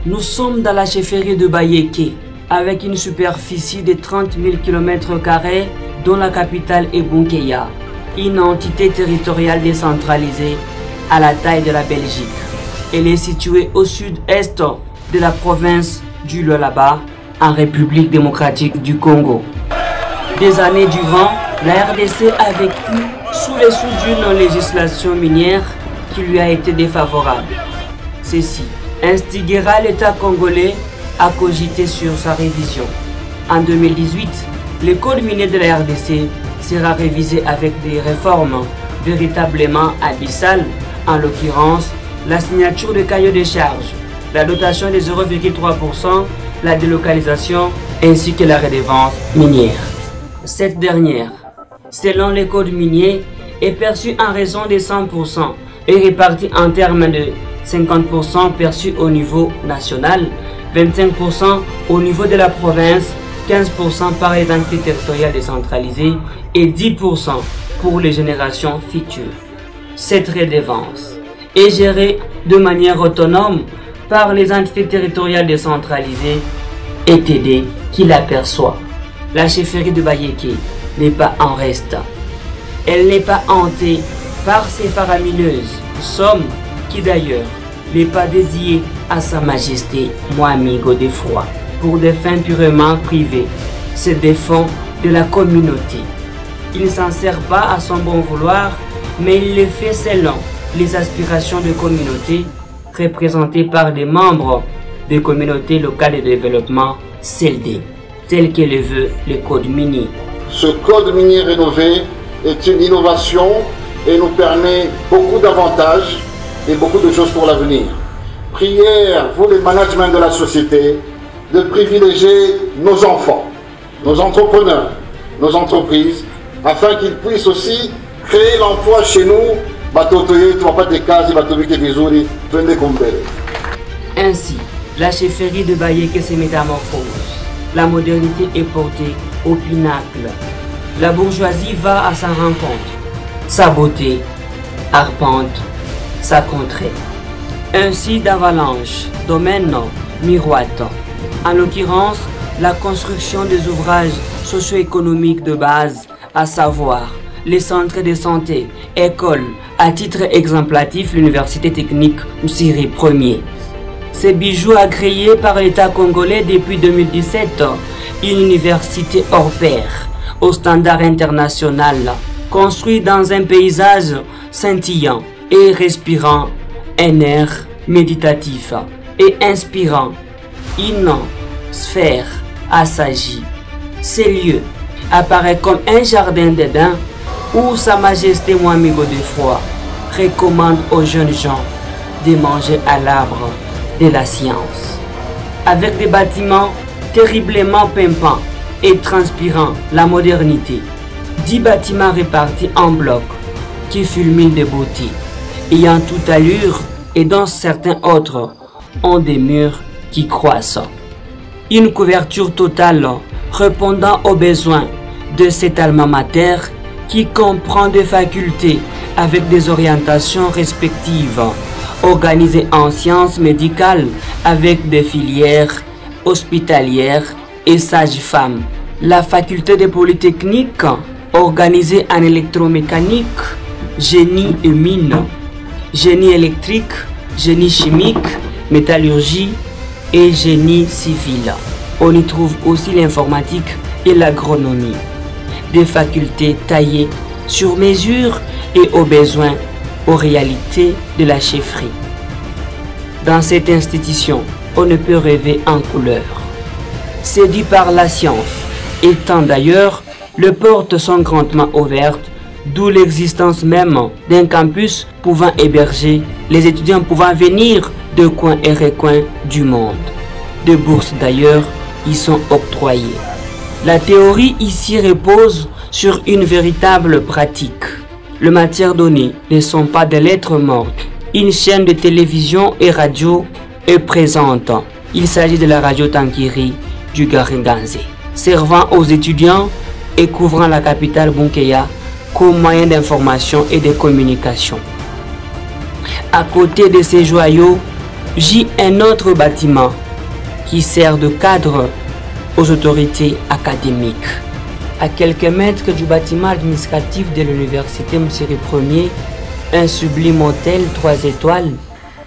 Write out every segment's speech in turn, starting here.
Nous sommes dans la chefferie de Bayeke, avec une superficie de 30 000 km², dont la capitale est Bunkeya, une entité territoriale décentralisée à la taille de la Belgique. Elle est située au sud-est de la province du Lualaba, en République démocratique du Congo. Des années durant, la RDC a vécu sous les sous d'une législation minière qui lui a été défavorable. Ceci instiguera l'État congolais à cogiter sur sa révision. En 2018, le code minier de la RDC sera révisé avec des réformes véritablement abyssales, en l'occurrence la signature de cahiers de charges, la dotation de 0,3%, la délocalisation ainsi que la redevance minière. Cette dernière, selon les codes miniers, est perçue en raison de 100% et répartie en termes de 50% perçus au niveau national, 25% au niveau de la province, 15% par les entités territoriales décentralisées et 10% pour les générations futures. Cette redevance est gérée de manière autonome par les entités territoriales décentralisées et TD qui l'aperçoivent. La chefferie de Bayeke n'est pas en reste. Elle n'est pas hantée par ces faramineuses sommes qui d'ailleurs n'est pas dédiée à Sa Majesté Mohamed Godefroy pour des fins purement privées. C'est des fonds de la communauté. Il ne s'en sert pas à son bon vouloir, mais il le fait selon les aspirations de communautés représentées par des membres des communautés locales de développement CELD, tel que le veut le code minier. Ce code minier rénové est une innovation et nous permet beaucoup d'avantages et beaucoup de choses pour l'avenir. Prière, vous les managements de la société, de privilégier nos enfants, nos entrepreneurs, nos entreprises, afin qu'ils puissent aussi créer l'emploi chez nous. Ainsi, la chefferie de Bayeke se métamorphose. La modernité est portée au pinacle. La bourgeoisie va à sa rencontre. Sa beauté arpente sa contrée. Ainsi d'avalanche, domaine miroite. En l'occurrence, la construction des ouvrages socio-économiques de base, à savoir les centres de santé, écoles, à titre exemplatif l'université technique Msiri Ier. Ces bijoux agréés par l'État congolais depuis 2017, une université hors pair, au standard international, construite dans un paysage scintillant et respirant un air méditatif et inspirant, une sphère assagie. Ces lieux apparaissent comme un jardin d'Éden où Sa Majesté Mohamed Godefroy recommande aux jeunes gens de manger à l'arbre de la science. Avec des bâtiments terriblement pimpants et transpirant la modernité, 10 bâtiments répartis en blocs qui fulminent de beauté, ayant toute allure et dont certains autres ont des murs qui croissent. Une couverture totale répondant aux besoins de cet alma mater qui comprend des facultés avec des orientations respectives, organisées en sciences médicales avec des filières hospitalières et sages-femmes. La faculté de Polytechnique, organisée en électromécanique, génie et mine, génie électrique, génie chimique, métallurgie et génie civil. On y trouve aussi l'informatique et l'agronomie. Des facultés taillées sur mesure et aux besoins, aux réalités de la chefferie. Dans cette institution, on ne peut rêver en couleur. Séduit par la science, étant d'ailleurs, les portes sont grandement ouvertes, d'où l'existence même d'un campus pouvant héberger les étudiants pouvant venir de coins et recoins du monde. Des bourses d'ailleurs y sont octroyées. La théorie ici repose sur une véritable pratique. Les matières données ne sont pas des lettres mortes. Une chaîne de télévision et radio est présente. Il s'agit de la radio Tankiri du Garinganze, servant aux étudiants et couvrant la capitale Bunkeya comme moyen d'information et de communication. À côté de ces joyaux, J un autre bâtiment qui sert de cadre aux autorités académiques. À quelques mètres du bâtiment administratif de l'université Msiri Ier, un sublime hôtel 3 étoiles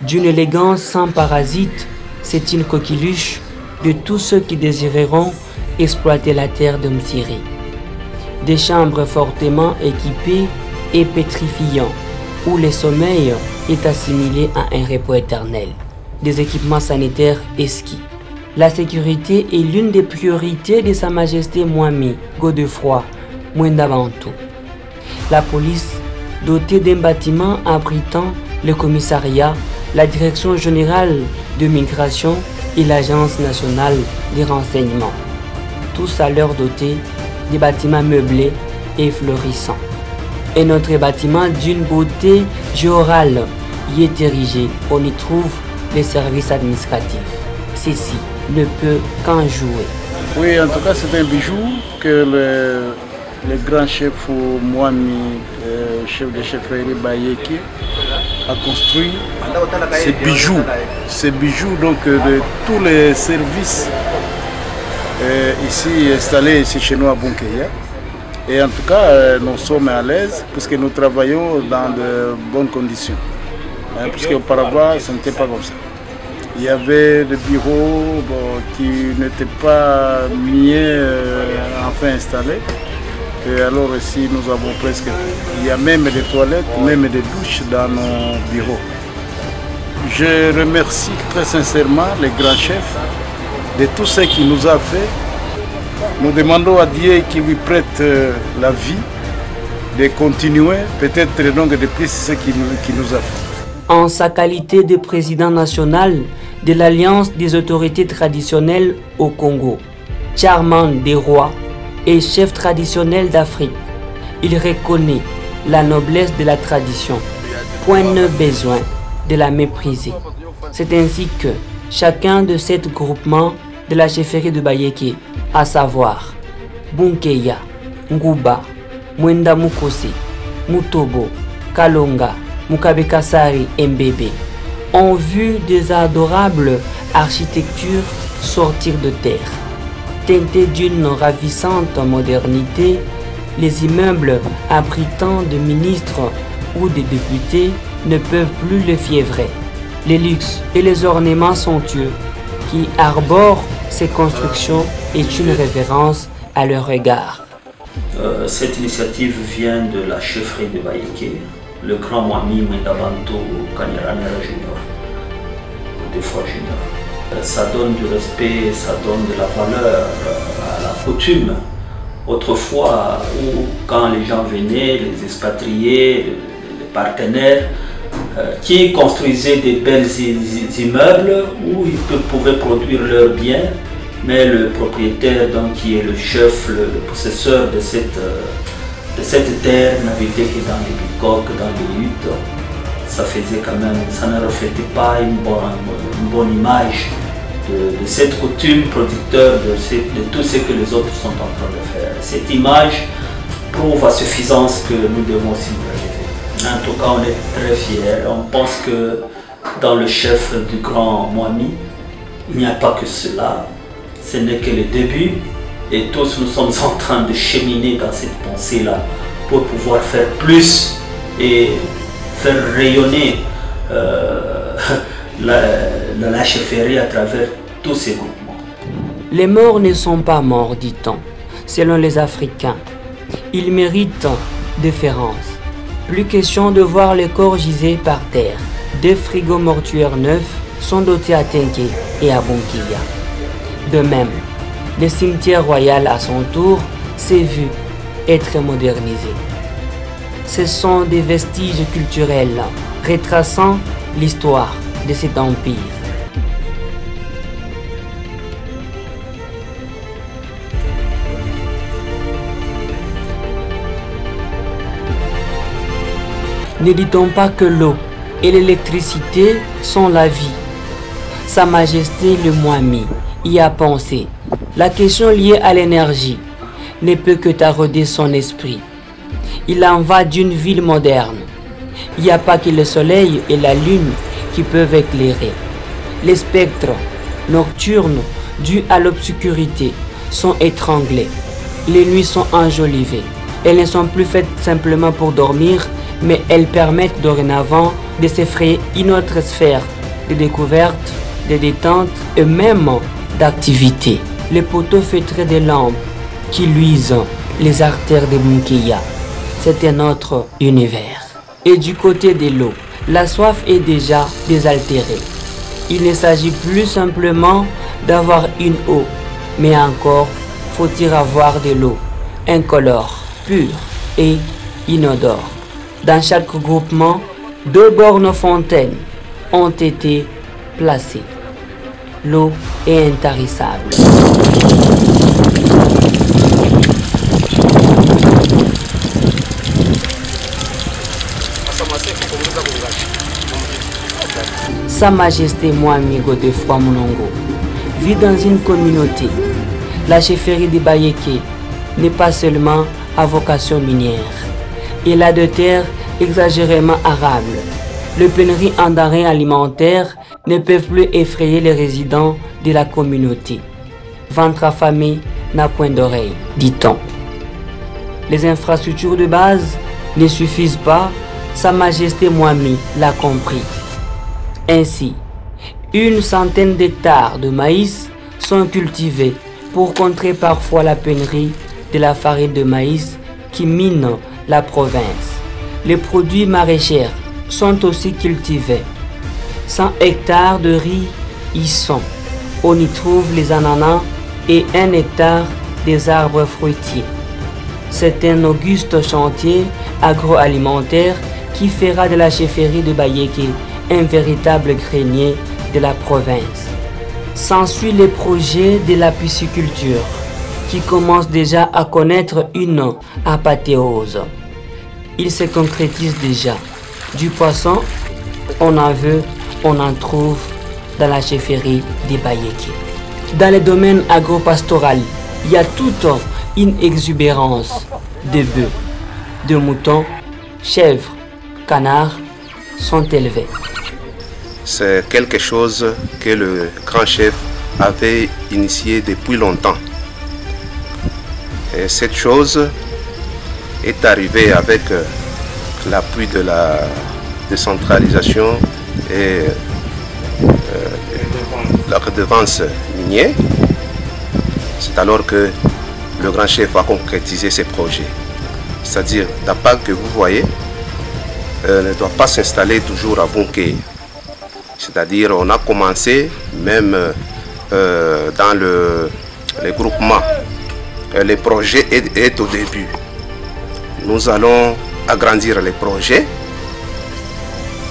d'une élégance sans parasite, c'est une coqueluche de tous ceux qui désireront exploiter la terre de Msiri. Des chambres fortement équipées et pétrifiantes, où le sommeil est assimilé à un repos éternel. Des équipements sanitaires exquis. La sécurité est l'une des priorités de Sa Majesté Mwami Godefroid Mwenda Bantu. La police, dotée d'un bâtiment abritant le commissariat, la direction générale de migration et l'agence nationale des renseignements. Tous à l'heure dotés des bâtiments meublés et florissants. Un autre bâtiment d'une beauté géorale y est érigé. On y trouve les services administratifs. Ceci ne peut qu'en jouer. Oui, en tout cas, c'est un bijou que le grand chef Mwami, chef de chefferie Bayeke, a construit. Ces bijoux donc, de tous les services ici installés ici chez nous à Bunkeya. Et en tout cas, nous sommes à l'aise puisque nous travaillons dans de bonnes conditions. Puisqu'auparavant, ce n'était pas comme ça. Il y avait des bureaux qui n'étaient pas mieux enfin installés. Et alors ici, nous avons presque tout. Il y a même des toilettes, même des douches dans nos bureaux. Je remercie très sincèrement les grands chefs de tout ce qu'il nous a fait. Nous demandons à Dieu qu'il lui prête la vie de continuer, peut-être donc de plus ce qu'il nous a fait. En sa qualité de président national de l'Alliance des autorités traditionnelles au Congo, chairman des rois et chef traditionnel d'Afrique, il reconnaît la noblesse de la tradition, point de besoin de la mépriser. C'est ainsi que chacun de ces groupements de la chefferie de Bayeke, à savoir Bunkeya, Nguba, Mwenda Mukosi, Mutobo, Kalonga, Mukabekasari et Mbebe, ont vu des adorables architectures sortir de terre. Teintés d'une ravissante modernité, les immeubles abritant de ministres ou de députés ne peuvent plus les fiévrer. Les luxes et les ornements somptueux qui arborent ces constructions est une révérence à leur égard. Cette initiative vient de la chefferie de Bayeke, le grand Mwami Mwenda Bantu Kanyaranyara Junior, Godefroid Junior. Ça donne du respect, ça donne de la valeur à la coutume. Autrefois, où quand les gens venaient, les expatriés, les partenaires, qui construisaient des belles immeubles où ils pouvaient produire leurs biens, mais le propriétaire, donc, qui est le chef, le possesseur de cette terre, n'habitait que dans les bicoques, dans les huttes. Ça faisait quand même, ça ne reflétait pas une bonne image de cette coutume producteur de tout ce que les autres sont en train de faire. Cette image prouve à suffisance que nous devons s'y préserver. En tout cas, on est très fiers. On pense que dans le chef du grand Mwami, il n'y a pas que cela. Ce n'est que le début. Et tous nous sommes en train de cheminer dans cette pensée-là pour pouvoir faire plus et faire rayonner la chefferie à travers tous ces groupements. Les morts ne sont pas morts, dit-on, selon les Africains. Ils méritent déférence. Plus question de voir les corps gisés par terre. Deux frigos mortuaires neufs sont dotés à Tenke et à Bunkeya. De même, le cimetière royal à son tour s'est vu être modernisé. Ce sont des vestiges culturels retraçant l'histoire de cet empire. Ne dit-on pas que l'eau et l'électricité sont la vie? Sa Majesté le Mwami y a pensé. La question liée à l'énergie ne peut que tarauder son esprit. Il en va d'une ville moderne. Il n'y a pas que le soleil et la lune qui peuvent éclairer. Les spectres nocturnes dus à l'obscurité sont étranglés. Les nuits sont enjolivées. Elles ne sont plus faites simplement pour dormir, mais elles permettent dorénavant de s'effrayer une autre sphère de découverte, de détente et même d'activité. Les poteaux feutrés des lampes qui luisent les artères de Bunkeya. C'est un autre univers. Et du côté de l'eau, la soif est déjà désaltérée. Il ne s'agit plus simplement d'avoir une eau, mais encore faut-il avoir de l'eau incolore, pure et inodore. Dans chaque groupement, 2 bornes fontaines ont été placées. L'eau est intarissable. Sa Majesté Mwami Godefroid Monongo vit dans une communauté. La chefferie de Bayeke n'est pas seulement à vocation minière. Elle a de terres exagérément arables. Les pénuries en denrées alimentaires ne peuvent plus effrayer les résidents de la communauté. Ventre affamé n'a point d'oreille, dit-on. Les infrastructures de base ne suffisent pas, Sa Majesté Mwami l'a compris. Ainsi, 100 d'hectares de maïs sont cultivés pour contrer parfois la pénurie de la farine de maïs qui mine la province. Les produits maraîchers sont aussi cultivés. 100 hectares de riz y sont. On y trouve les ananas et 1 hectare des arbres fruitiers. C'est un auguste chantier agroalimentaire qui fera de la chefferie de Bayeke un véritable grenier de la province. S'ensuit le projet de la pisciculture qui commence déjà à connaître une apothéose. Il se concrétise déjà. Du poisson, on en veut, on en trouve dans la chefferie de Bayeke. Dans le domaine agropastoral, il y a toute une exubérance de bœufs, de moutons, chèvres, canards sont élevés. C'est quelque chose que le grand chef avait initié depuis longtemps. Et cette chose est arrivée avec l'appui de la décentralisation et la redevance minière. C'est alors que le grand chef a concrétisé ses projets. C'est-à-dire, la PAC que vous voyez ne doit pas s'installer toujours à Bunkeya. C'est-à-dire, on a commencé même dans les groupements. Le projet est au début. Nous allons agrandir les projets.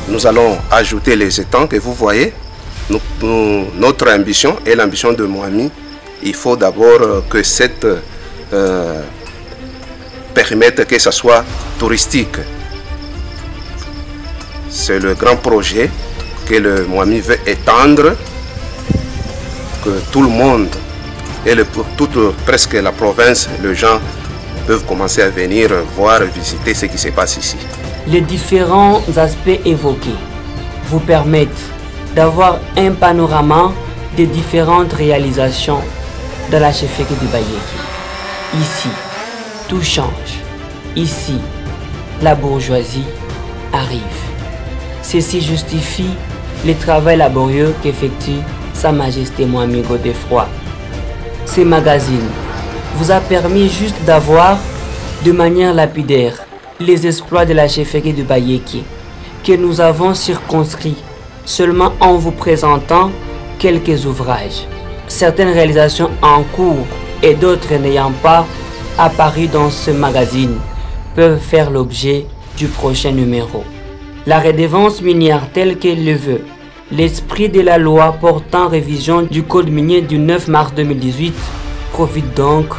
Nous allons ajouter les étangs que vous voyez. Notre ambition et l'ambition de Mwami, il faut d'abord que cette périmètre, que ce soit touristique. C'est le grand projet que le Mwami veut étendre, que tout le monde et presque la province, les gens peuvent commencer à venir voir, visiter ce qui se passe ici. Les différents aspects évoqués vous permettent d'avoir un panorama des différentes réalisations de la chefferie de Bayeke. Ici, tout change. Ici, la bourgeoisie arrive. Ceci justifie le travail laborieux qu'effectue Sa Majesté Mwami Godefroid. Ces magazines vous a permis juste d'avoir de manière lapidaire les exploits de la chefferie de Bayeke que nous avons circonscrits seulement en vous présentant quelques ouvrages. Certaines réalisations en cours et d'autres n'ayant pas apparu dans ce magazine peuvent faire l'objet du prochain numéro. La redevance minière telle qu'elle le veut, l'esprit de la loi portant révision du code minier du 9 mars 2018 profite donc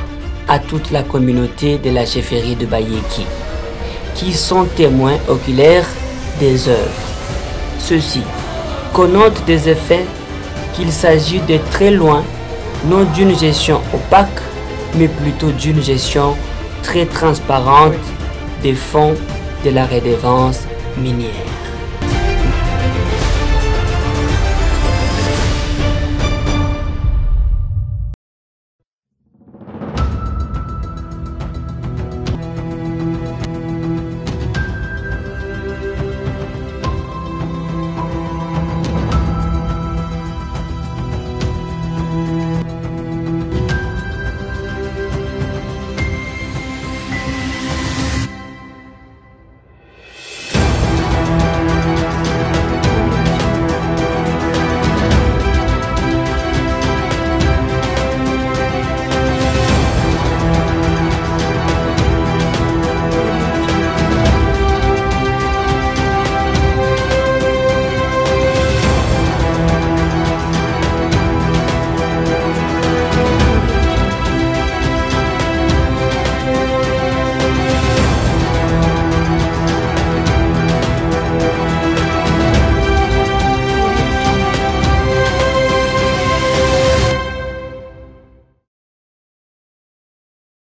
à toute la communauté de la chefferie de Bayeke, qui sont témoins oculaires des œuvres. Ceux-ci connotent des effets qu'il s'agit de très loin, non d'une gestion opaque, mais plutôt d'une gestion très transparente des fonds de la redevance minière.